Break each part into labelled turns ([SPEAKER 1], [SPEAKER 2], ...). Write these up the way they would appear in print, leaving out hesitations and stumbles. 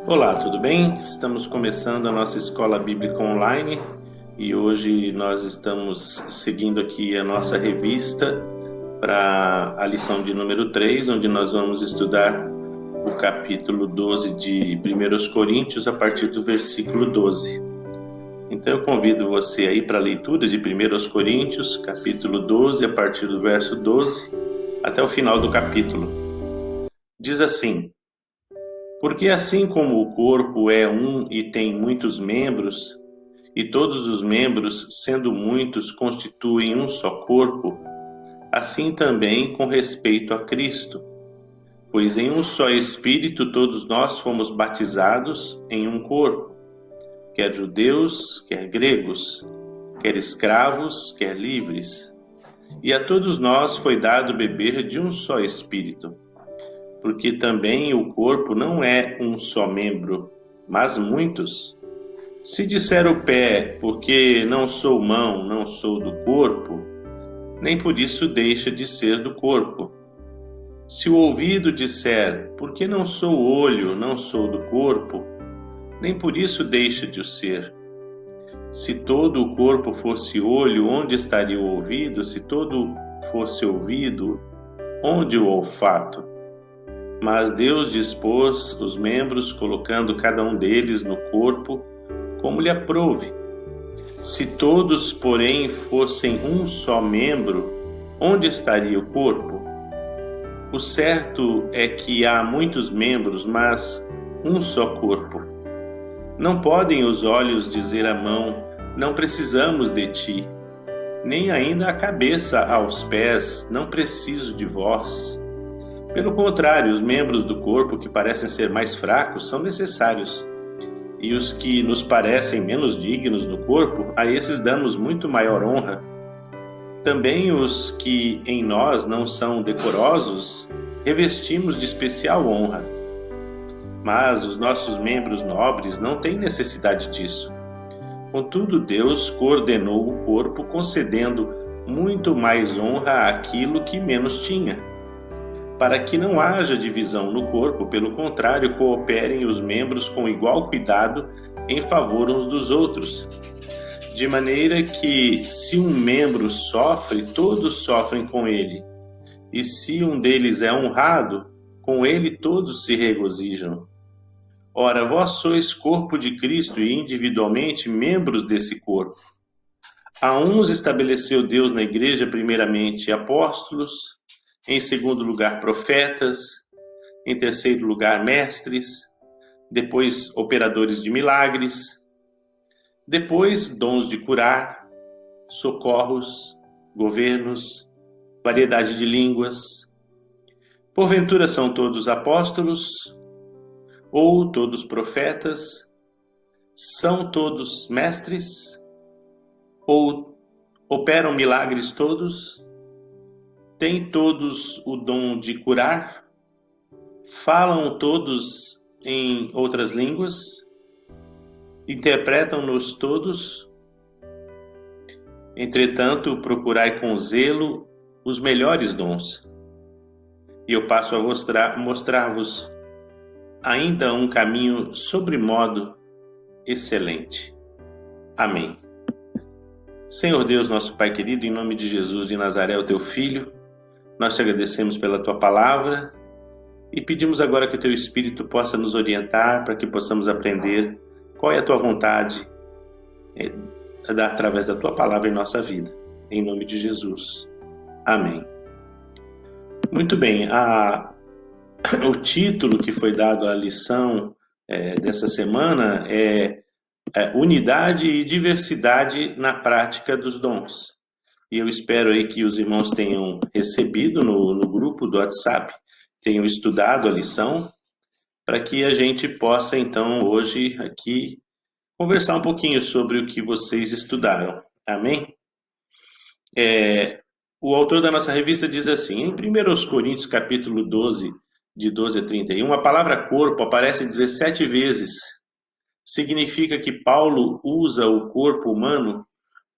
[SPEAKER 1] Olá, tudo bem? Estamos começando a nossa escola bíblica online e hoje nós estamos seguindo aqui a nossa revista para a lição de número 3, onde nós vamos estudar o capítulo 12 de 1 Coríntios a partir do versículo 12. Então eu convido você aí para a leitura de 1 Coríntios, capítulo 12, a partir do verso 12 até o final do capítulo. Diz assim: porque assim como o corpo é um e tem muitos membros, e todos os membros, sendo muitos, constituem um só corpo, assim também com respeito a Cristo. Pois em um só Espírito todos nós fomos batizados em um corpo, quer judeus, quer gregos, quer escravos, quer livres. E a todos nós foi dado beber de um só Espírito. Porque também o corpo não é um só membro, mas muitos. Se disser o pé, porque não sou mão, não sou do corpo, nem por isso deixa de ser do corpo. Se o ouvido disser, porque não sou olho, não sou do corpo, nem por isso deixa de o ser. Se todo o corpo fosse olho, onde estaria o ouvido? Se todo fosse ouvido, onde o olfato? Mas Deus dispôs os membros, colocando cada um deles no corpo, como lhe aprouve. Se todos, porém, fossem um só membro, onde estaria o corpo? O certo é que há muitos membros, mas um só corpo. Não podem os olhos dizer à mão, não precisamos de ti, nem ainda a cabeça aos pés, não preciso de vós. Pelo contrário, os membros do corpo que parecem ser mais fracos são necessários, e os que nos parecem menos dignos do corpo, a esses damos muito maior honra. Também os que em nós não são decorosos, revestimos de especial honra. Mas os nossos membros nobres não têm necessidade disso. Contudo, Deus coordenou o corpo, concedendo muito mais honra àquilo que menos tinha, para que não haja divisão no corpo, pelo contrário, cooperem os membros com igual cuidado em favor uns dos outros. De maneira que, se um membro sofre, todos sofrem com ele. E se um deles é honrado, com ele todos se regozijam. Ora, vós sois corpo de Cristo e individualmente membros desse corpo. A uns estabeleceu Deus na igreja primeiramente apóstolos, em segundo lugar, profetas, em terceiro lugar, mestres, depois operadores de milagres, depois dons de curar, socorros, governos, variedade de línguas. Porventura são todos apóstolos, ou todos profetas, são todos mestres, ou operam milagres todos? Têm todos o dom de curar? Falam todos em outras línguas? Interpretam-nos todos? Entretanto, procurai com zelo os melhores dons. E eu passo a mostrar-vos ainda um caminho sobremodo excelente. Amém. Senhor Deus, nosso Pai querido, em nome de Jesus de Nazaré, o teu Filho, nós te agradecemos pela tua palavra e pedimos agora que o teu Espírito possa nos orientar para que possamos aprender qual é a tua vontade através da tua palavra em nossa vida. Em nome de Jesus. Amém. Muito bem, o título que foi dado à lição dessa semana é Unidade e Diversidade na Prática dos Dons. E eu espero aí que os irmãos tenham recebido no grupo do WhatsApp, tenham estudado a lição, para que a gente possa, então, hoje aqui, conversar um pouquinho sobre o que vocês estudaram. Amém? O autor da nossa revista diz assim, em 1 Coríntios, capítulo 12, de 12 a 31, a palavra corpo aparece 17 vezes. Significa que Paulo usa o corpo humano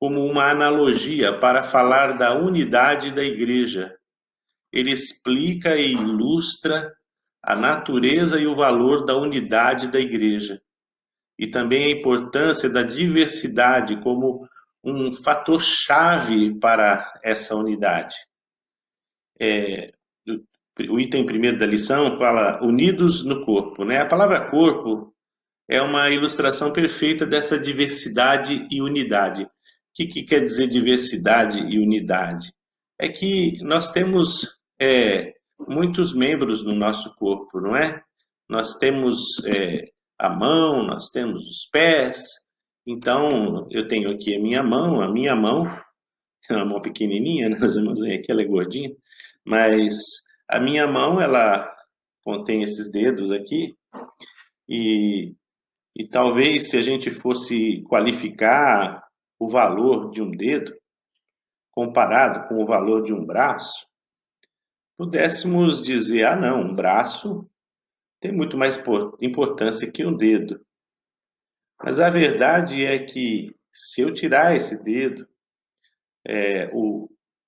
[SPEAKER 1] como uma analogia para falar da unidade da igreja. Ele explica e ilustra a natureza e o valor da unidade da igreja e também a importância da diversidade como um fator chave para essa unidade. O item primeiro da lição fala unidos no corpo, né? A palavra corpo é uma ilustração perfeita dessa diversidade e unidade. O que quer dizer diversidade e unidade? É que nós temos muitos membros no nosso corpo, não é? Nós temos a mão, nós temos os pés. Então, eu tenho aqui a minha mão é uma mão pequenininha, né? As irmãs veem aqui, ela é gordinha, mas a minha mão, ela contém esses dedos aqui, e, e talvez se a gente fosse qualificar o valor de um dedo, comparado com o valor de um braço, pudéssemos dizer, ah não, um braço tem muito mais importância que um dedo. Mas a verdade é que se eu tirar esse dedo,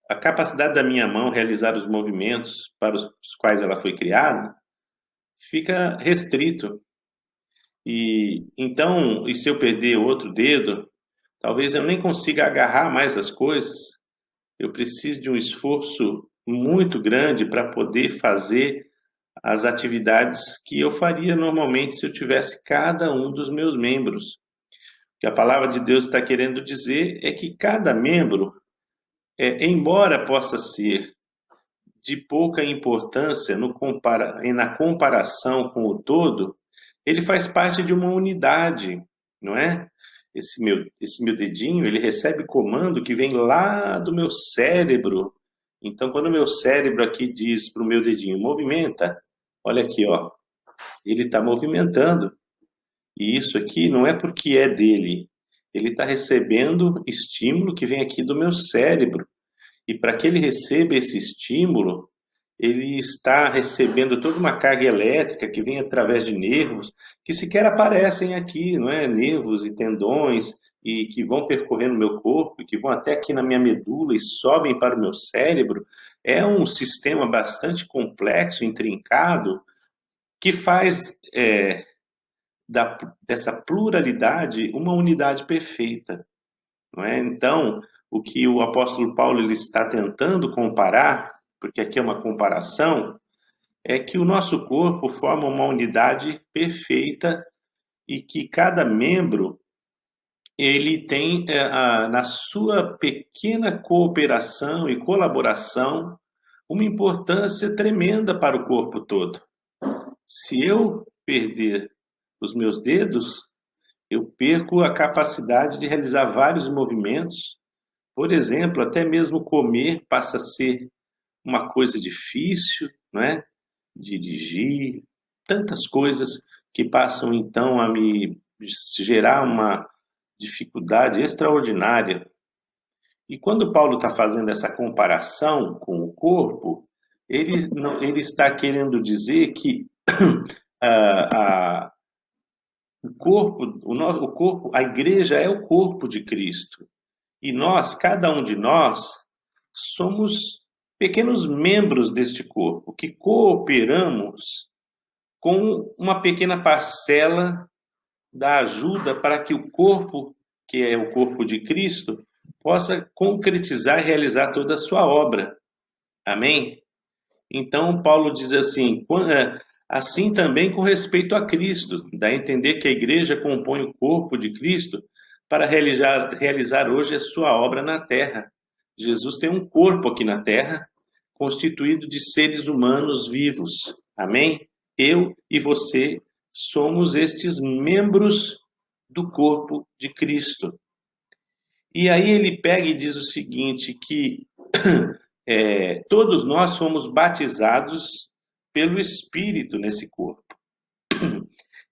[SPEAKER 1] a capacidade da minha mão realizar os movimentos para os quais ela foi criada fica restrito. E então, e se eu perder outro dedo, talvez eu nem consiga agarrar mais as coisas. Eu preciso de um esforço muito grande para poder fazer as atividades que eu faria normalmente se eu tivesse cada um dos meus membros. O que a palavra de Deus está querendo dizer é que cada membro, embora possa ser de pouca importância na comparação com o todo, ele faz parte de uma unidade, não é? Esse meu dedinho, ele recebe comando que vem lá do meu cérebro. Então, quando o meu cérebro aqui diz para o meu dedinho, movimenta, olha aqui, ó, ele está movimentando. E isso aqui não é porque é dele. Ele está recebendo estímulo que vem aqui do meu cérebro. E para que ele receba esse estímulo, ele está recebendo toda uma carga elétrica que vem através de nervos, que sequer aparecem aqui, não é? Nervos e tendões, e que vão percorrendo o meu corpo, e que vão até aqui na minha medula e sobem para o meu cérebro. É um sistema bastante complexo, intrincado, que faz dessa pluralidade uma unidade perfeita, não é? Então, o que o apóstolo Paulo ele está tentando comparar, porque aqui é uma comparação, é que o nosso corpo forma uma unidade perfeita e que cada membro ele tem na sua pequena cooperação e colaboração uma importância tremenda para o corpo todo. Se eu perder os meus dedos, eu perco a capacidade de realizar vários movimentos. Por exemplo, até mesmo comer passa a ser uma coisa difícil, não é? Dirigir, tantas coisas que passam então a me gerar uma dificuldade extraordinária. E quando Paulo está fazendo essa comparação com o corpo, ele está querendo dizer que o corpo, a igreja é o corpo de Cristo. E nós, cada um de nós, somos pequenos membros deste corpo, que cooperamos com uma pequena parcela da ajuda para que o corpo, que é o corpo de Cristo, possa concretizar e realizar toda a sua obra. Amém? Então, Paulo diz assim, assim também com respeito a Cristo, dá a entender que a igreja compõe o corpo de Cristo para realizar hoje a sua obra na terra. Jesus tem um corpo aqui na terra, constituído de seres humanos vivos. Amém? Eu e você somos estes membros do corpo de Cristo. E aí ele pega e diz o seguinte, que todos nós somos batizados pelo Espírito nesse corpo.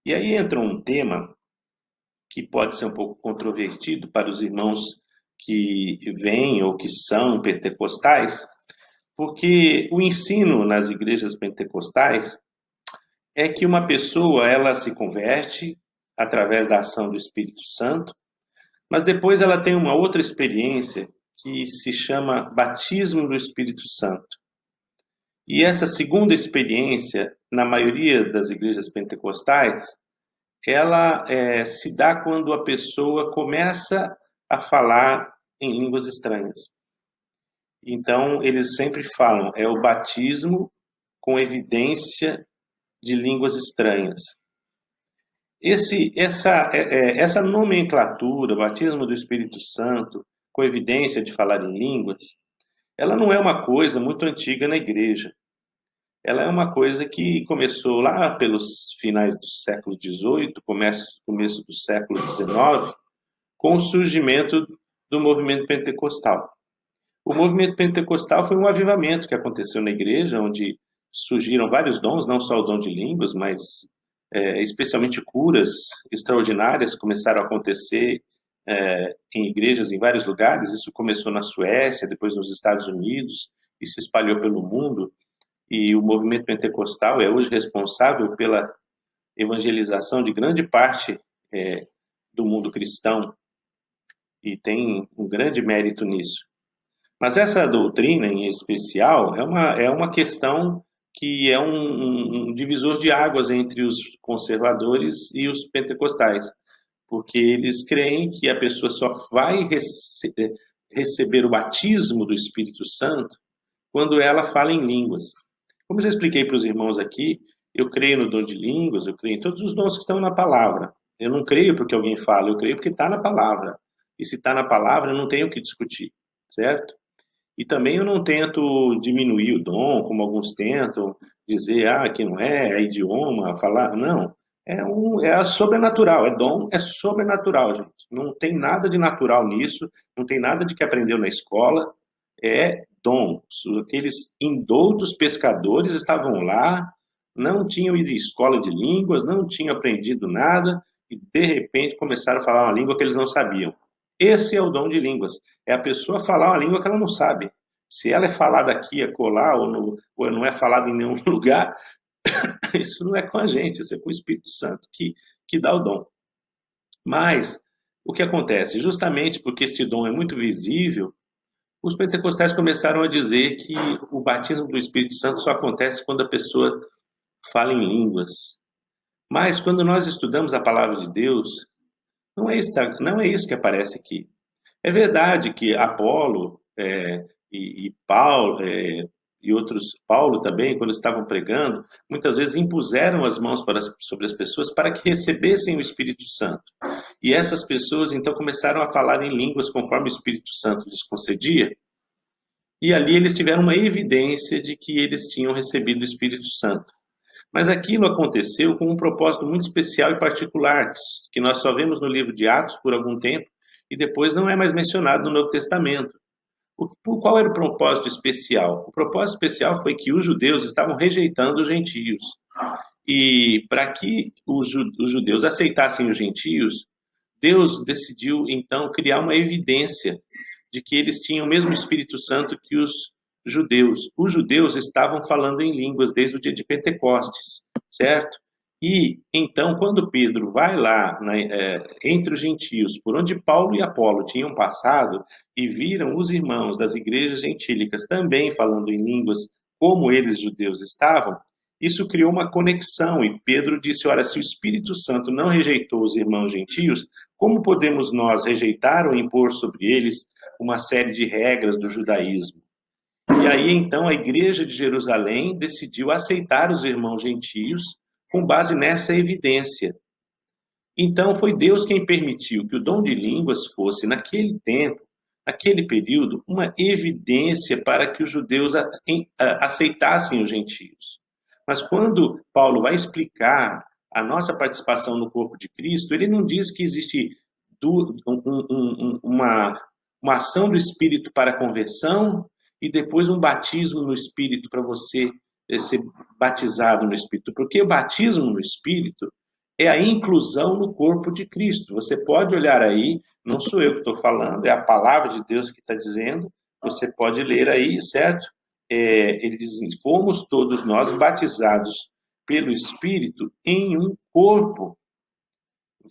[SPEAKER 1] E aí entra um tema que pode ser um pouco controvertido para os irmãos que vêm ou que são pentecostais, porque o ensino nas igrejas pentecostais é que uma pessoa ela se converte através da ação do Espírito Santo, mas depois ela tem uma outra experiência que se chama batismo do Espírito Santo. E essa segunda experiência na maioria das igrejas pentecostais, ela se dá quando a pessoa começa a falar em línguas estranhas. Então, eles sempre falam, é o batismo com evidência de línguas estranhas. Essa nomenclatura, batismo do Espírito Santo, com evidência de falar em línguas, ela não é uma coisa muito antiga na igreja. Ela é uma coisa que começou lá pelos finais do século XVIII, começo do século XIX, com o surgimento do movimento pentecostal. O movimento pentecostal foi um avivamento que aconteceu na igreja, onde surgiram vários dons, não só o dom de línguas, mas especialmente curas extraordinárias começaram a acontecer em igrejas em vários lugares. Isso começou na Suécia, depois nos Estados Unidos, e se espalhou pelo mundo. E o movimento pentecostal é hoje responsável pela evangelização de grande parte do mundo cristão, e tem um grande mérito nisso. Mas essa doutrina, em especial, é uma questão que é um divisor de águas entre os conservadores e os pentecostais, porque eles creem que a pessoa só vai receber o batismo do Espírito Santo quando ela fala em línguas. Como eu já expliquei para os irmãos aqui, eu creio no dom de línguas, eu creio em todos os dons que estão na palavra. Eu não creio porque alguém fala, eu creio porque está na palavra. E se está na palavra, eu não tenho o que discutir, certo? E também eu não tento diminuir o dom, como alguns tentam, dizer, que não é idioma, falar. Não, é sobrenatural, é dom, é sobrenatural, gente. Não tem nada de natural nisso, não tem nada de que aprendeu na escola, é dom. Aqueles indoutos pescadores estavam lá, não tinham ido à escola de línguas, não tinham aprendido nada, e de repente começaram a falar uma língua que eles não sabiam. Esse é o dom de línguas. É a pessoa falar uma língua que ela não sabe. Se ela é falada aqui, acolá, ou não é falada em nenhum lugar, isso não é com a gente, isso é com o Espírito Santo que dá o dom. Mas o que acontece? Justamente porque este dom é muito visível, os pentecostais começaram a dizer que o batismo do Espírito Santo só acontece quando a pessoa fala em línguas. Mas quando nós estudamos a palavra de Deus, não é isso que aparece aqui. É verdade que Apolo e Paulo e outros, Paulo também, quando estavam pregando, muitas vezes impuseram as mãos sobre as pessoas para que recebessem o Espírito Santo. E essas pessoas então começaram a falar em línguas conforme o Espírito Santo lhes concedia. E ali eles tiveram uma evidência de que eles tinham recebido o Espírito Santo. Mas aquilo aconteceu com um propósito muito especial e particular, que nós só vemos no livro de Atos por algum tempo, e depois não é mais mencionado no Novo Testamento. Qual era o propósito especial? O propósito especial foi que os judeus estavam rejeitando os gentios. E para que os judeus aceitassem os gentios, Deus decidiu, então, criar uma evidência de que eles tinham o mesmo Espírito Santo que os judeus. Os judeus estavam falando em línguas desde o dia de Pentecostes, certo? E, então, quando Pedro vai lá entre os gentios, por onde Paulo e Apolo tinham passado, e viram os irmãos das igrejas gentílicas também falando em línguas como eles, judeus, estavam, isso criou uma conexão, e Pedro disse, ora, se o Espírito Santo não rejeitou os irmãos gentios, como podemos nós rejeitar ou impor sobre eles uma série de regras do judaísmo? E aí, então, a igreja de Jerusalém decidiu aceitar os irmãos gentios com base nessa evidência. Então, foi Deus quem permitiu que o dom de línguas fosse, naquele tempo, naquele período, uma evidência para que os judeus aceitassem os gentios. Mas quando Paulo vai explicar a nossa participação no corpo de Cristo, ele não diz que existe uma ação do Espírito para a conversão e depois um batismo no Espírito para você ser batizado no Espírito. Porque o batismo no Espírito é a inclusão no corpo de Cristo. Você pode olhar aí, não sou eu que estou falando, é a palavra de Deus que está dizendo, você pode ler aí, certo? Ele diz, fomos todos nós batizados pelo Espírito em um corpo.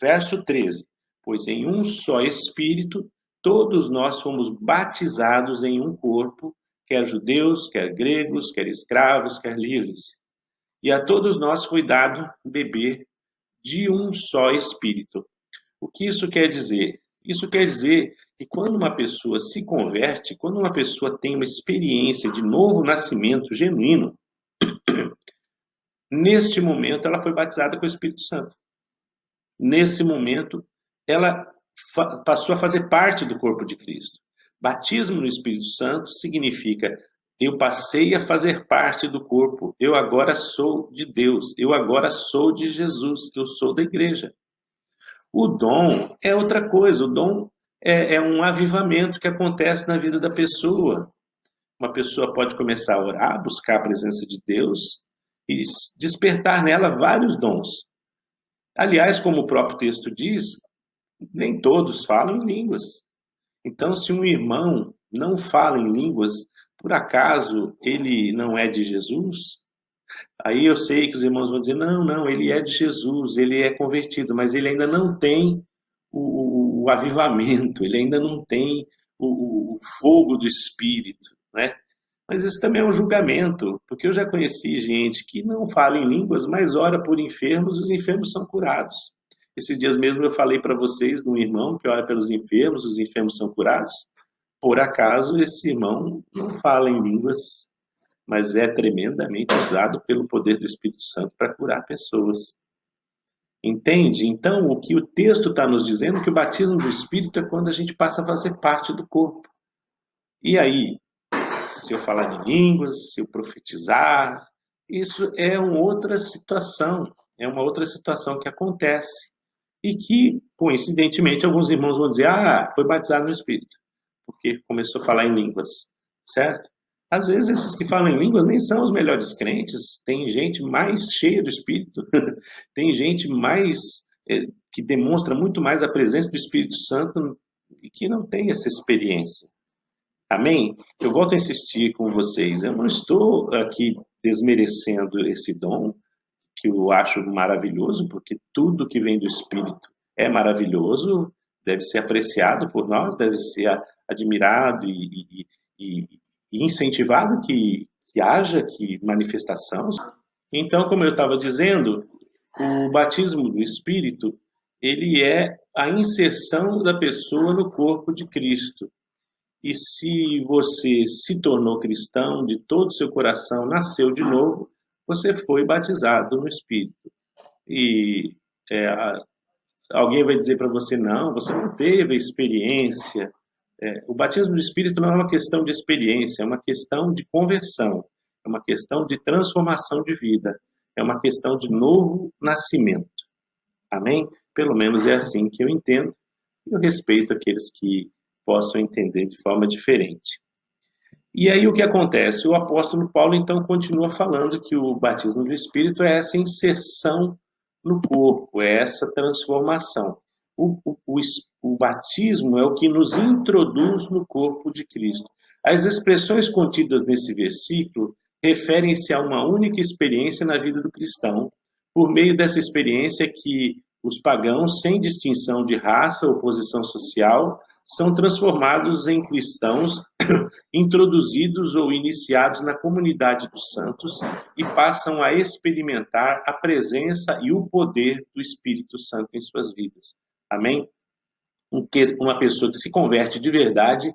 [SPEAKER 1] Verso 13, pois em um só Espírito, todos nós fomos batizados em um corpo, quer judeus, quer gregos, quer escravos, quer livres. E a todos nós foi dado beber de um só Espírito. O que isso quer dizer? Isso quer dizer que quando uma pessoa se converte, quando uma pessoa tem uma experiência de novo nascimento genuíno, neste momento ela foi batizada com o Espírito Santo. Nesse momento, ela passou a fazer parte do corpo de Cristo. Batismo no Espírito Santo significa: eu passei a fazer parte do corpo, eu agora sou de Deus, eu agora sou de Jesus, eu sou da igreja. O dom é outra coisa, o dom é um avivamento que acontece na vida da pessoa. Uma pessoa pode começar a orar, buscar a presença de Deus e despertar nela vários dons. Aliás, como o próprio texto diz, nem todos falam em línguas. Então, se um irmão não fala em línguas, por acaso ele não é de Jesus? Aí eu sei que os irmãos vão dizer: não, ele é de Jesus, ele é convertido, mas ele ainda não tem o avivamento, ele ainda não tem o fogo do Espírito, né? Mas isso também é um julgamento, porque eu já conheci gente que não fala em línguas, mas ora por enfermos e os enfermos são curados. Esses dias mesmo eu falei para vocês de um irmão que ora pelos enfermos, os enfermos são curados. Por acaso esse irmão não fala em línguas, mas é tremendamente usado pelo poder do Espírito Santo para curar pessoas. Entende? Então, o que o texto está nos dizendo é que o batismo do Espírito é quando a gente passa a fazer parte do corpo. E aí, se eu falar em línguas, se eu profetizar, isso é uma outra situação. É uma outra situação que acontece. E que, coincidentemente, alguns irmãos vão dizer: foi batizado no Espírito, porque começou a falar em línguas, certo? Às vezes, esses que falam em línguas nem são os melhores crentes, tem gente mais cheia do Espírito, tem gente mais que demonstra muito mais a presença do Espírito Santo e que não tem essa experiência. Amém? Eu volto a insistir com vocês, eu não estou aqui desmerecendo esse dom, que eu acho maravilhoso, porque tudo que vem do Espírito é maravilhoso, deve ser apreciado por nós, deve ser admirado e incentivado que haja manifestação. Então, como eu estava dizendo, o batismo do Espírito, ele é a inserção da pessoa no corpo de Cristo. E se você se tornou cristão de todo o seu coração, nasceu de novo, você foi batizado no Espírito. E alguém vai dizer para você: não, você não teve a experiência. O batismo do Espírito não é uma questão de experiência, é uma questão de conversão, é uma questão de transformação de vida, é uma questão de novo nascimento. Amém? Pelo menos é assim que eu entendo, e eu respeito aqueles que possam entender de forma diferente. E aí o que acontece? O apóstolo Paulo, então, continua falando que o batismo do Espírito é essa inserção no corpo, é essa transformação. O batismo é o que nos introduz no corpo de Cristo. As expressões contidas nesse versículo referem-se a uma única experiência na vida do cristão, por meio dessa experiência que os pagãos, sem distinção de raça ou posição social, são transformados em cristãos introduzidos ou iniciados na comunidade dos santos e passam a experimentar a presença e o poder do Espírito Santo em suas vidas. Amém? Uma pessoa que se converte de verdade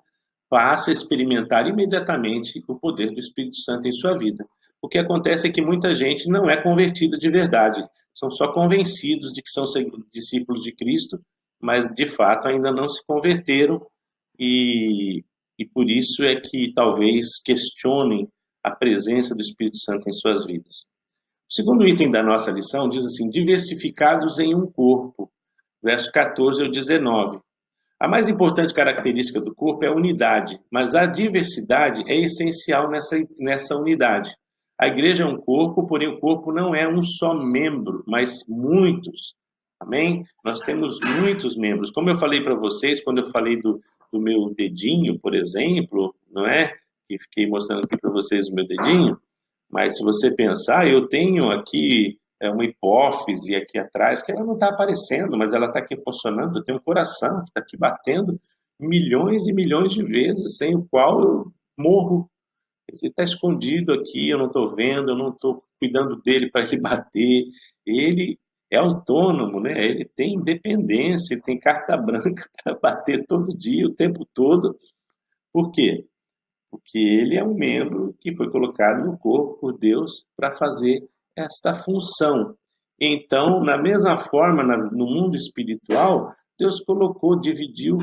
[SPEAKER 1] passa a experimentar imediatamente o poder do Espírito Santo em sua vida. O que acontece é que muita gente não é convertida de verdade, são só convencidos de que são discípulos de Cristo, mas de fato ainda não se converteram e por isso é que talvez questionem a presença do Espírito Santo em suas vidas. O segundo item da nossa lição diz assim: diversificados em um corpo, verso 14 ao 19. A mais importante característica do corpo é a unidade, mas a diversidade é essencial nessa unidade. A igreja é um corpo, porém o corpo não é um só membro, mas muitos. Amém? Nós temos muitos membros. Como eu falei para vocês, quando eu falei do meu dedinho, por exemplo, não é? E fiquei mostrando aqui para vocês o meu dedinho. Mas se você pensar, eu tenho aqui uma hipófise aqui atrás, que ela não está aparecendo, mas ela está aqui funcionando. Eu tenho um coração que está aqui batendo milhões e milhões de vezes, sem o qual eu morro. Ele está escondido aqui, eu não estou vendo, eu não estou cuidando dele para ele bater. Ele é autônomo, né? Ele tem independência, ele tem carta branca para bater todo dia, o tempo todo. Por quê? Porque ele é um membro que foi colocado no corpo por Deus para fazer esta função. Então, na mesma forma, no mundo espiritual, Deus colocou, dividiu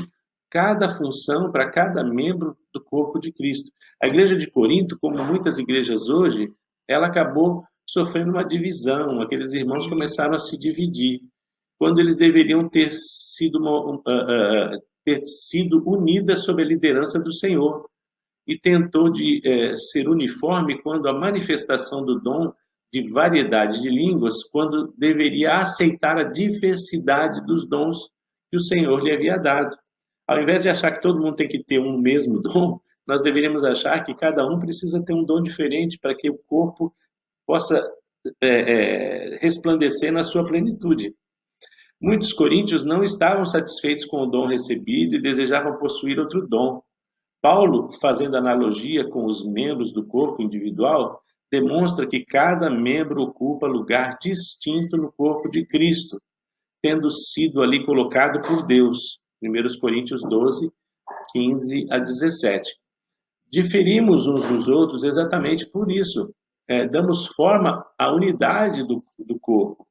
[SPEAKER 1] cada função para cada membro do corpo de Cristo. A igreja de Corinto, como muitas igrejas hoje, ela acabou sofrendo uma divisão. Aqueles irmãos começaram a se dividir, quando eles deveriam ter sido unidas sob a liderança do Senhor, e tentou ser uniforme quando a manifestação do dom de variedade de línguas, quando deveria aceitar a diversidade dos dons que o Senhor lhe havia dado. Ao invés de achar que todo mundo tem que ter um mesmo dom, nós deveríamos achar que cada um precisa ter um dom diferente para que o corpo possa resplandecer na sua plenitude. Muitos coríntios não estavam satisfeitos com o dom recebido e desejavam possuir outro dom. Paulo, fazendo analogia com os membros do corpo individual, demonstra que cada membro ocupa lugar distinto no corpo de Cristo, tendo sido ali colocado por Deus. 1 Coríntios 12, 15 a 17. Diferimos uns dos outros exatamente por isso. Damos forma à unidade do corpo.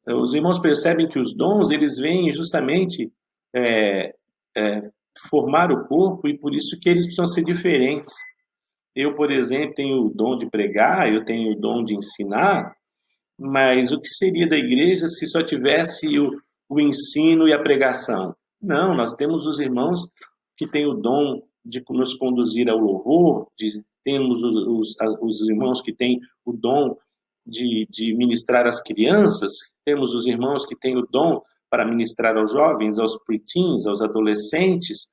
[SPEAKER 1] Os irmãos percebem que os dons, eles vêm justamente formar o corpo, e por isso que eles precisam ser diferentes. Eu, por exemplo, tenho o dom de pregar, eu tenho o dom de ensinar, mas o que seria da igreja se só tivesse o ensino e a pregação? Não, nós temos os irmãos que têm o dom de nos conduzir ao louvor, temos os irmãos que têm o dom de ministrar às crianças, temos os irmãos que têm o dom para ministrar aos jovens, aos preteens, aos adolescentes.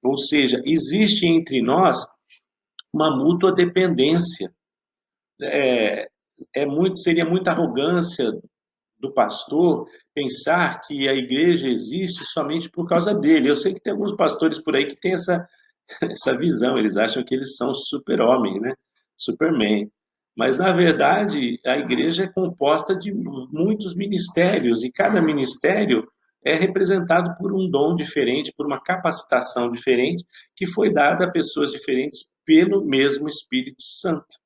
[SPEAKER 1] Ou seja, existe entre nós uma mútua dependência. Seria muita arrogância do pastor pensar que a igreja existe somente por causa dele. Eu sei que tem alguns pastores por aí que têm essa visão, eles acham que eles são super-homem, né? Superman. Mas, na verdade, a igreja é composta de muitos ministérios, e cada ministério é representado por um dom diferente, por uma capacitação diferente, que foi dada a pessoas diferentes pelo mesmo Espírito Santo.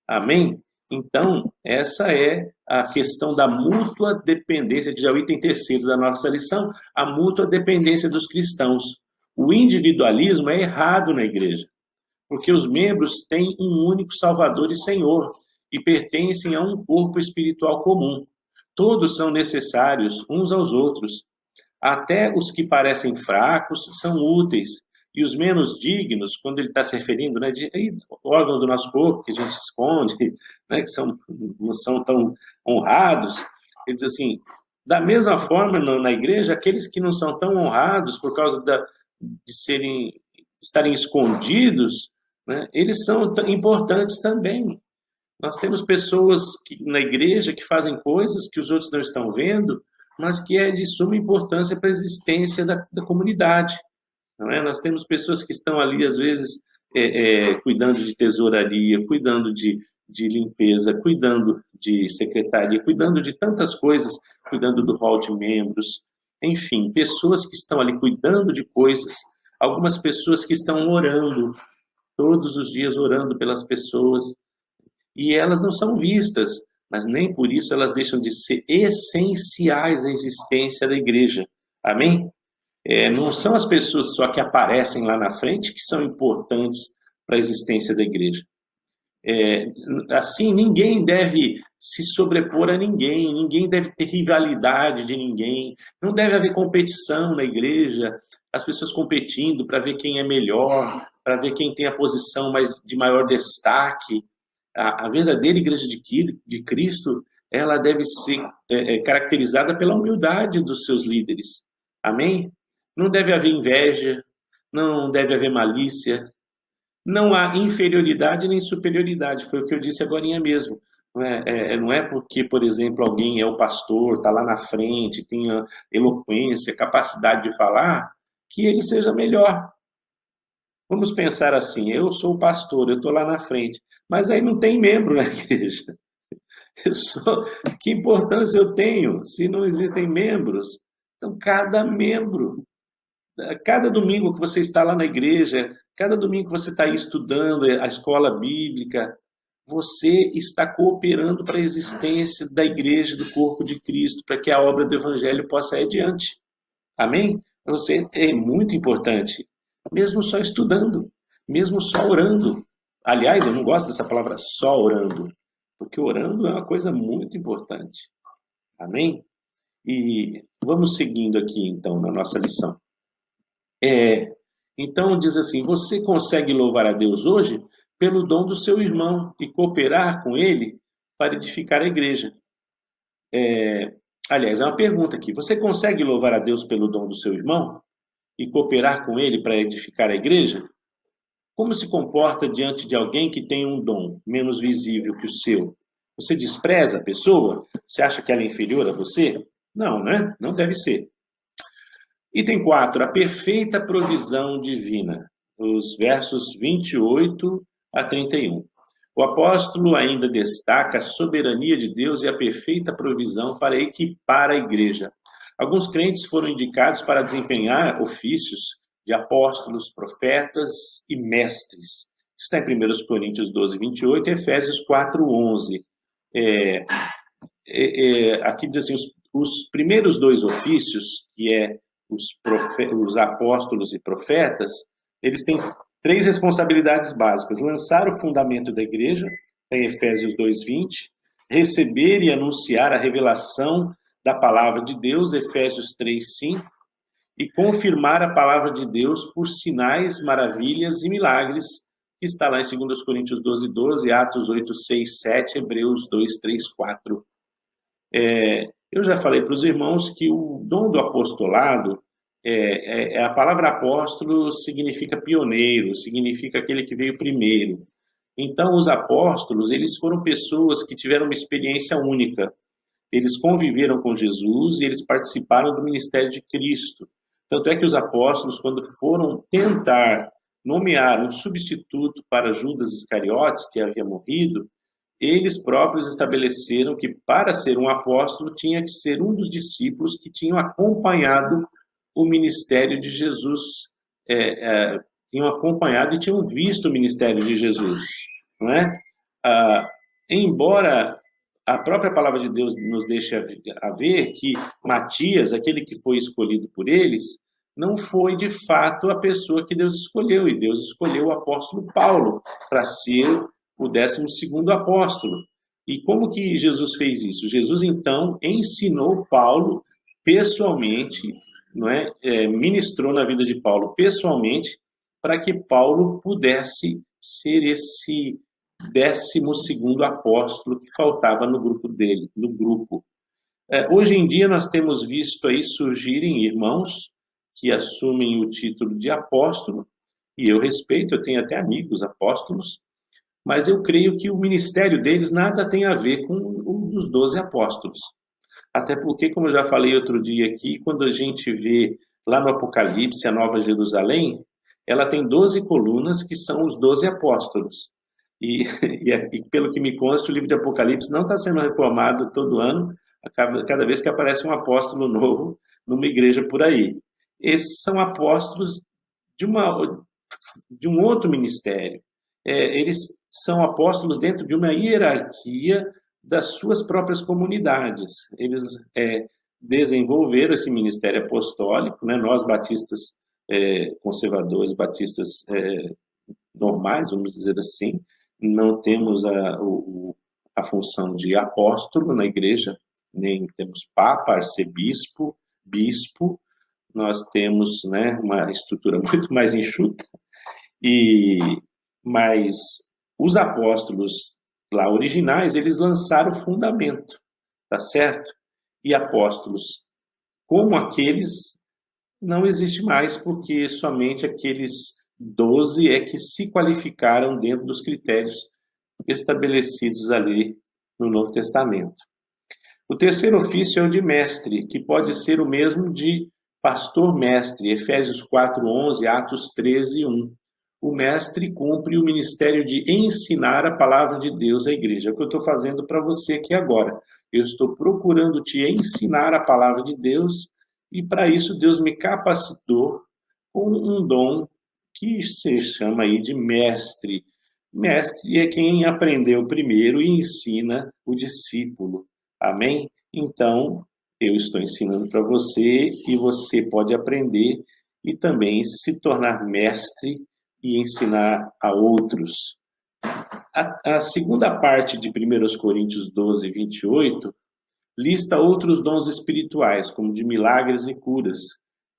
[SPEAKER 1] Amém? Então, essa é a questão da mútua dependência, que já é o item terceiro da nossa lição, a mútua dependência dos cristãos. O individualismo é errado na igreja, porque os membros têm um único Salvador e Senhor e pertencem a um corpo espiritual comum. Todos são necessários uns aos outros. Até os que parecem fracos são úteis. E os menos dignos, quando ele está se referindo, né, de órgãos do nosso corpo que a gente esconde, né, que não são tão honrados, ele diz assim, da mesma forma na igreja, aqueles que não são tão honrados por causa de estarem escondidos, né, eles são importantes também. Nós temos pessoas na igreja que fazem coisas que os outros não estão vendo, mas que é de suma importância para a existência da comunidade. Não é? Nós temos pessoas que estão ali, às vezes, cuidando de tesouraria, cuidando de limpeza, cuidando de secretaria, cuidando de tantas coisas, cuidando do hall de membros, enfim, pessoas que estão ali cuidando de coisas, algumas pessoas que estão orando, todos os dias orando pelas pessoas, e elas não são vistas, mas nem por isso elas deixam de ser essenciais à existência da igreja. Amém? Não são as pessoas só que aparecem lá na frente que são importantes para a existência da igreja. Assim, ninguém deve se sobrepor a ninguém, ninguém deve ter rivalidade de ninguém, não deve haver competição na igreja, as pessoas competindo para ver quem é melhor, para ver quem tem a posição de maior destaque. A verdadeira igreja de Cristo, ela deve ser caracterizada pela humildade dos seus líderes. Amém? Não deve haver inveja, não deve haver malícia, não há inferioridade nem superioridade, foi o que eu disse agorinha mesmo. Não é porque, por exemplo, alguém é o pastor, está lá na frente, tem eloquência, capacidade de falar, que ele seja melhor. Vamos pensar assim, eu sou o pastor, eu estou lá na frente, mas aí não tem membro na igreja. Eu sou, que importância eu tenho se não existem membros? Então, cada domingo que você está lá na igreja, cada domingo que você está aí estudando a escola bíblica, você está cooperando para a existência da igreja, do corpo de Cristo, para que a obra do evangelho possa ir adiante. Amém? Para você é muito importante, mesmo só estudando, mesmo só orando. Aliás, eu não gosto dessa palavra só orando, porque orando é uma coisa muito importante. Amém? E vamos seguindo aqui, então, na nossa lição. Então, diz assim: você consegue louvar a Deus hoje pelo dom do seu irmão e cooperar com ele para edificar a igreja. Aliás, é uma pergunta aqui: você consegue louvar a Deus pelo dom do seu irmão e cooperar com ele para edificar a igreja? Como se comporta diante de alguém que tem um dom menos visível que o seu? Você despreza a pessoa? Você acha que ela é inferior a você? Não, né? Não deve ser. Item 4, a perfeita provisão divina. Os versos 28 a 31. O apóstolo ainda destaca a soberania de Deus e a perfeita provisão para equipar a igreja. Alguns crentes foram indicados para desempenhar ofícios de apóstolos, profetas e mestres. Isso está em 1 Coríntios 12, 28 e Efésios 4, 11. Aqui diz assim, os primeiros dois ofícios, que é os apóstolos e profetas, eles têm três responsabilidades básicas: lançar o fundamento da igreja, em Efésios 2:20, receber e anunciar a revelação da palavra de Deus, Efésios 3:5, e confirmar a palavra de Deus por sinais, maravilhas e milagres, que está lá em 2 Coríntios 12:12, Atos 8:6, 7, Hebreus 2:3, 4. Eu já falei para os irmãos que o dom do apostolado, a palavra apóstolo significa pioneiro, significa aquele que veio primeiro. Então, os apóstolos, eles foram pessoas que tiveram uma experiência única. Eles conviveram com Jesus e eles participaram do ministério de Cristo. Tanto é que os apóstolos, quando foram tentar nomear um substituto para Judas Iscariotes, que havia morrido, eles próprios estabeleceram que, para ser um apóstolo, tinha que ser um dos discípulos que tinham acompanhado o ministério de Jesus, tinham acompanhado e tinham visto o ministério de Jesus, não é? Embora a própria palavra de Deus nos deixe a ver que Matias, aquele que foi escolhido por eles, não foi de fato a pessoa que Deus escolheu, e Deus escolheu o apóstolo Paulo para ser o 12º apóstolo. E como que Jesus fez isso? Jesus, então, ensinou Paulo pessoalmente, não é? Ministrou na vida de Paulo pessoalmente, para que Paulo pudesse ser esse 12º apóstolo que faltava no grupo dele, no grupo. Hoje em dia nós temos visto aí surgirem irmãos que assumem o título de apóstolo, e eu respeito, eu tenho até amigos apóstolos, mas eu creio que o ministério deles nada tem a ver com o dos 12 apóstolos. Até porque, como eu já falei outro dia aqui, quando a gente vê lá no Apocalipse a Nova Jerusalém, ela tem 12 colunas que são os 12 apóstolos. E pelo que me consta, o livro de Apocalipse não está sendo reformado todo ano, cada vez que aparece um apóstolo novo numa igreja por aí. Esses são apóstolos de um outro ministério. Eles são apóstolos dentro de uma hierarquia das suas próprias comunidades. Eles desenvolveram esse ministério apostólico, né? Nós, batistas conservadores, batistas normais, vamos dizer assim, não temos a função de apóstolo na igreja, nem temos papa, arcebispo, bispo. Nós temos, né, uma estrutura muito mais enxuta, mas os apóstolos lá originais, eles lançaram o fundamento, tá certo? E apóstolos como aqueles não existe mais, porque somente aqueles 12 é que se qualificaram dentro dos critérios estabelecidos ali no Novo Testamento. O terceiro ofício é o de mestre, que pode ser o mesmo de pastor-mestre, Efésios 4:11, Atos 13:1. o mestre cumpre o ministério de ensinar a palavra de Deus à igreja. É o que eu estou fazendo para você aqui agora. Eu estou procurando te ensinar a palavra de Deus e para isso Deus me capacitou com um dom que se chama aí de mestre. Mestre é quem aprendeu primeiro e ensina o discípulo. Amém? Então, eu estou ensinando para você e você pode aprender e também se tornar mestre e ensinar a outros. A segunda parte de 1 Coríntios 12, 28, lista outros dons espirituais, como de milagres e curas,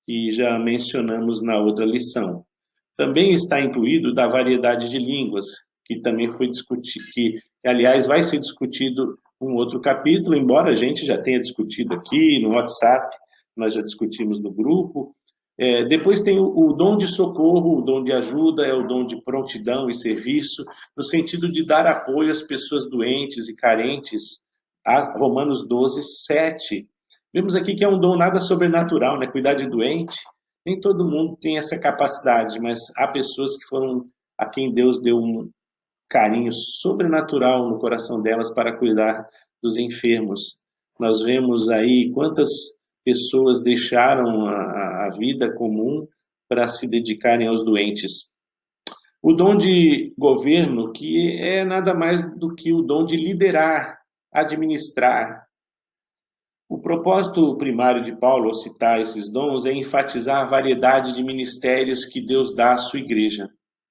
[SPEAKER 1] que já mencionamos na outra lição. Também está incluído da variedade de línguas, que também foi discutido, que aliás vai ser discutido um outro capítulo, embora a gente já tenha discutido aqui no WhatsApp, nós já discutimos no grupo. Depois tem o dom de socorro, o dom de ajuda, é o dom de prontidão e serviço, no sentido de dar apoio às pessoas doentes e carentes, a Romanos 12, 7. Vemos aqui que é um dom nada sobrenatural, né? Cuidar de doente. Nem todo mundo tem essa capacidade, mas há pessoas que foram a quem Deus deu um carinho sobrenatural no coração delas para cuidar dos enfermos. Nós vemos aí quantas pessoas deixaram a vida comum para se dedicarem aos doentes. O dom de governo, que é nada mais do que o dom de liderar, administrar. O propósito primário de Paulo ao citar esses dons é enfatizar a variedade de ministérios que Deus dá à sua igreja.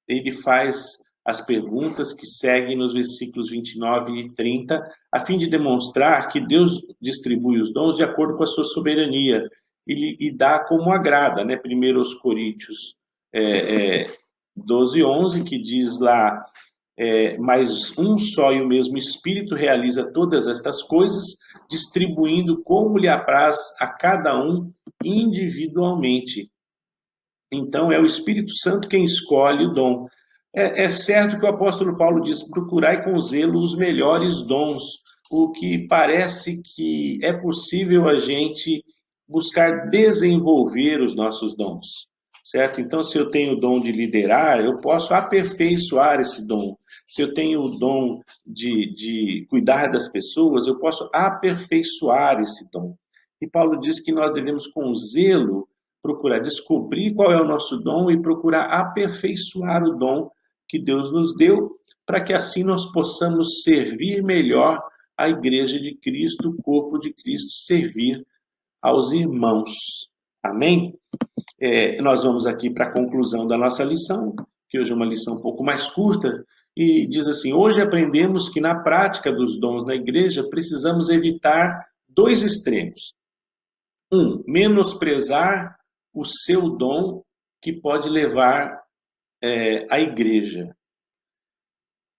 [SPEAKER 1] Ele faz as perguntas que seguem nos versículos 29 e 30, a fim de demonstrar que Deus distribui os dons de acordo com a sua soberania e dá como agrada, né? 1 Coríntios 12, 11, que diz lá, mas um só e o mesmo Espírito realiza todas estas coisas, distribuindo como lhe apraz a cada um individualmente. Então, é o Espírito Santo quem escolhe o dom. É certo que o apóstolo Paulo diz, procurai com zelo os melhores dons, o que parece que é possível a gente buscar desenvolver os nossos dons, certo? Então, se eu tenho o dom de liderar, eu posso aperfeiçoar esse dom. Se eu tenho o dom de cuidar das pessoas, eu posso aperfeiçoar esse dom. E Paulo diz que nós devemos, com zelo, procurar descobrir qual é o nosso dom e procurar aperfeiçoar o dom que Deus nos deu, para que assim nós possamos servir melhor a igreja de Cristo, o corpo de Cristo, servir aos irmãos. Amém? Nós vamos aqui para a conclusão da nossa lição, que hoje é uma lição um pouco mais curta, e diz assim, hoje aprendemos que na prática dos dons na igreja precisamos evitar dois extremos. Menosprezar o seu dom que pode levar a igreja.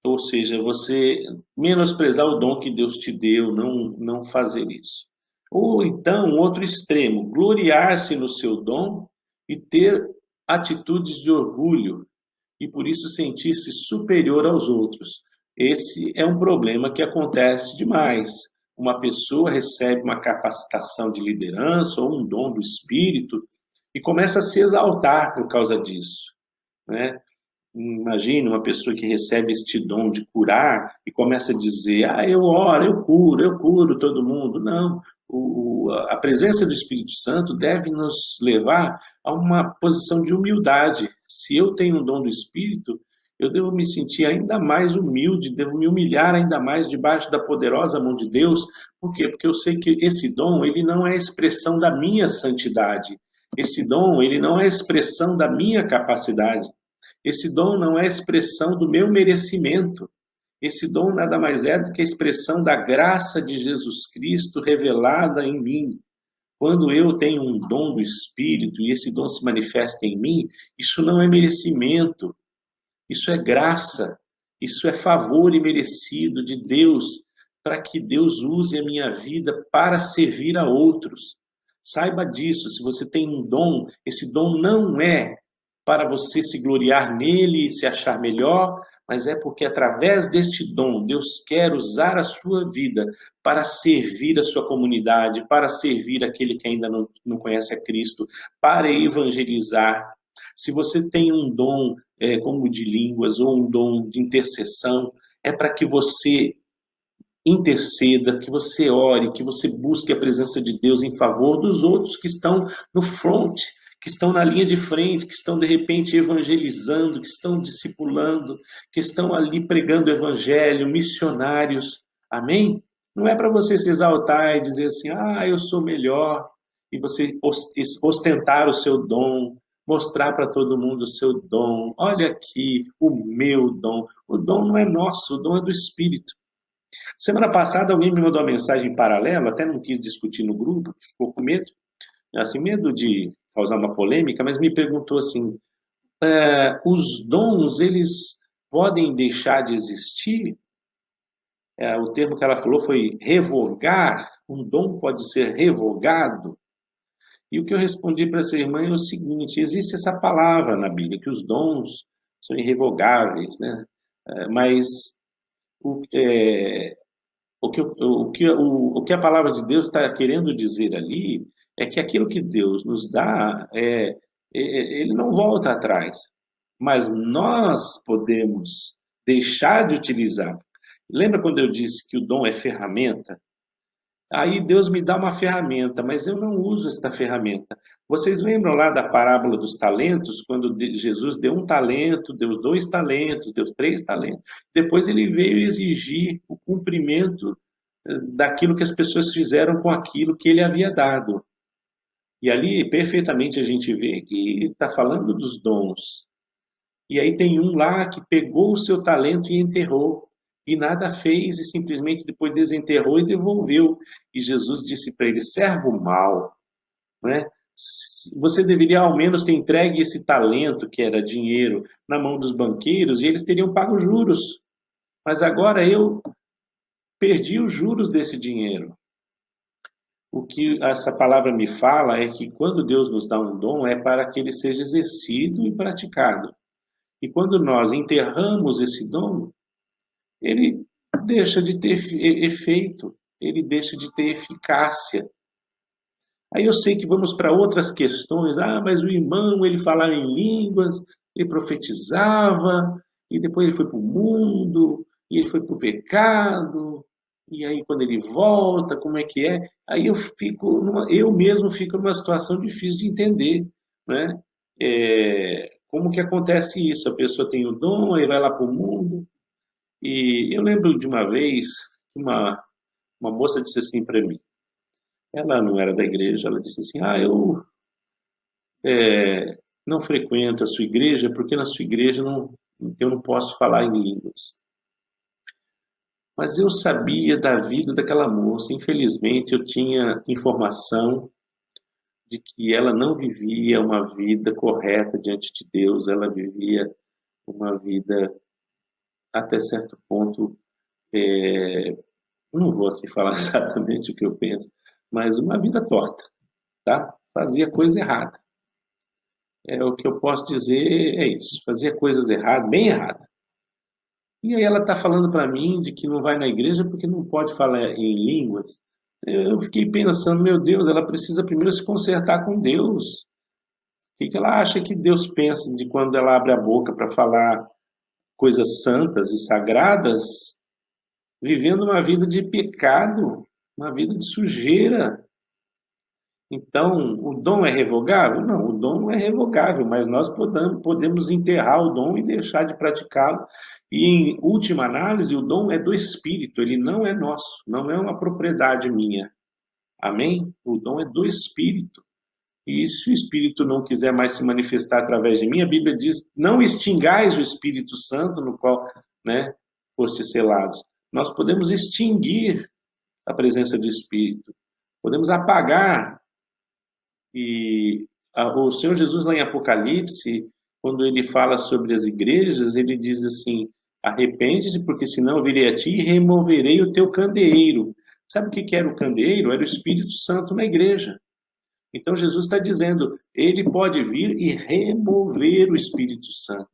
[SPEAKER 1] Ou seja, você menosprezar o dom que Deus te deu, não fazer isso. Ou então, outro extremo, gloriar-se no seu dom e ter atitudes de orgulho e por isso sentir-se superior aos outros. Esse é um problema que acontece demais. Uma pessoa recebe uma capacitação de liderança ou um dom do Espírito e começa a se exaltar por causa disso, né? Imagina uma pessoa que recebe este dom de curar e começa a dizer, eu oro, eu curo todo mundo. Não, a presença do Espírito Santo deve nos levar a uma posição de humildade. Se eu tenho um dom do Espírito, eu devo me sentir ainda mais humilde, devo me humilhar ainda mais debaixo da poderosa mão de Deus. Por quê? Porque eu sei que esse dom, ele não é expressão da minha santidade. Esse dom, ele não é expressão da minha capacidade. Esse dom não é expressão do meu merecimento. Esse dom nada mais é do que a expressão da graça de Jesus Cristo revelada em mim. Quando eu tenho um dom do Espírito e esse dom se manifesta em mim, isso não é merecimento, isso é graça, isso é favor imerecido de Deus, para que Deus use a minha vida para servir a outros. Saiba disso, se você tem um dom, esse dom não é para você se gloriar nele e se achar melhor, mas é porque através deste dom, Deus quer usar a sua vida para servir a sua comunidade, para servir aquele que ainda não conhece a Cristo, para evangelizar. Se você tem um dom como de línguas ou um dom de intercessão, é para que você interceda, que você ore, que você busque a presença de Deus em favor dos outros que estão no front, que estão na linha de frente, que estão de repente evangelizando, que estão discipulando, que estão ali pregando o evangelho, missionários. Amém? Não é para você se exaltar e dizer assim: "Ah, eu sou melhor", e você ostentar o seu dom, mostrar para todo mundo o seu dom. Olha aqui o meu dom. O dom não é nosso, o dom é do Espírito. Semana passada alguém me mandou uma mensagem em paralelo, até não quis discutir no grupo, ficou com medo, assim, medo de causar uma polêmica, mas me perguntou assim: os dons, eles podem deixar de existir? O termo que ela falou foi revogar, um dom pode ser revogado? E o que eu respondi para essa irmã é o seguinte: existe essa palavra na Bíblia, que os dons são irrevogáveis, né? Mas o, é, o que a palavra de Deus está querendo dizer ali é que aquilo que Deus nos dá, ele não volta atrás, mas nós podemos deixar de utilizar. Lembra quando eu disse que o dom é ferramenta? Aí Deus me dá uma ferramenta, mas eu não uso esta ferramenta. Vocês lembram lá da parábola dos talentos, quando Jesus deu um talento, deu 2 talentos, deu 3 talentos. Depois ele veio exigir o cumprimento daquilo que as pessoas fizeram com aquilo que ele havia dado. E ali, perfeitamente, a gente vê que está falando dos dons. E aí tem um lá que pegou o seu talento e enterrou, e nada fez, e simplesmente depois desenterrou e devolveu. E Jesus disse para ele: servo mau, né? Você deveria ao menos ter entregue esse talento, que era dinheiro, na mão dos banqueiros, e eles teriam pago juros. Mas agora eu perdi os juros desse dinheiro. O que essa palavra me fala é que quando Deus nos dá um dom, é para que ele seja exercido e praticado. E quando nós enterramos esse dom, ele deixa de ter efeito, ele deixa de ter eficácia. Aí eu sei que vamos para outras questões. Ah, mas o irmão, ele falava em línguas, ele profetizava, e depois ele foi para o mundo, e ele foi para o pecado, e aí quando ele volta, como é que é? Aí eu mesmo fico numa situação difícil de entender, né? Como que acontece isso? A pessoa tem o dom, aí vai lá para o mundo, e eu lembro de uma vez, uma moça disse assim para mim, ela não era da igreja, ela disse assim: eu não frequento a sua igreja porque na sua igreja eu não posso falar em línguas. Mas eu sabia da vida daquela moça, infelizmente eu tinha informação de que ela não vivia uma vida correta diante de Deus, ela vivia uma vida até certo ponto, não vou aqui falar exatamente o que eu penso, mas uma vida torta, tá? Fazia coisa errada. O que eu posso dizer é isso, fazia coisas erradas, bem erradas. E aí ela está falando para mim de que não vai na igreja porque não pode falar em línguas. Eu fiquei pensando, meu Deus, ela precisa primeiro se consertar com Deus. O que ela acha que Deus pensa de quando ela abre a boca para falar coisas santas e sagradas, vivendo uma vida de pecado, uma vida de sujeira? Então, o dom é revogável? Não, o dom não é revogável, mas nós podemos enterrar o dom e deixar de praticá-lo. E, em última análise, o dom é do Espírito, ele não é nosso, não é uma propriedade minha. Amém? O dom é do Espírito. E se o Espírito não quiser mais se manifestar através de mim, a Bíblia diz: não extingais o Espírito Santo, no qual, né, foste selados. Nós podemos extinguir a presença do Espírito, podemos apagar. E o Senhor Jesus, lá em Apocalipse, quando ele fala sobre as igrejas, ele diz assim: arrepende-te, porque senão eu virei a ti e removerei o teu candeeiro. Sabe o que era o candeeiro? Era o Espírito Santo na igreja. Então Jesus está dizendo, ele pode vir e remover o Espírito Santo.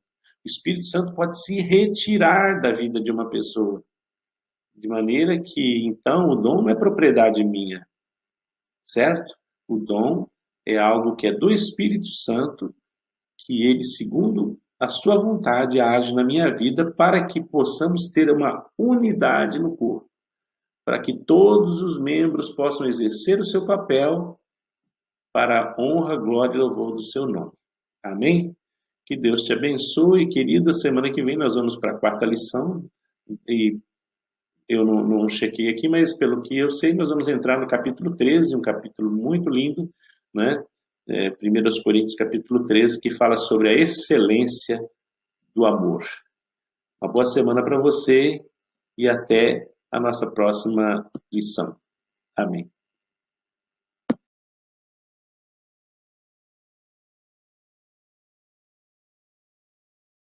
[SPEAKER 1] O Espírito Santo pode se retirar da vida de uma pessoa. De maneira que, então, o dom não é propriedade minha, certo? O dom é algo que é do Espírito Santo que Ele, segundo a sua vontade, age na minha vida para que possamos ter uma unidade no corpo, para que todos os membros possam exercer o seu papel para a honra, glória e louvor do seu nome. Amém? Que Deus te abençoe, querida. Semana que vem nós vamos para a quarta lição e eu não chequei aqui, mas pelo que eu sei, nós vamos entrar no capítulo 13, um capítulo muito lindo, né? 1 Coríntios capítulo 13, que fala sobre a excelência do amor. Uma boa semana para você e até a nossa próxima lição. Amém.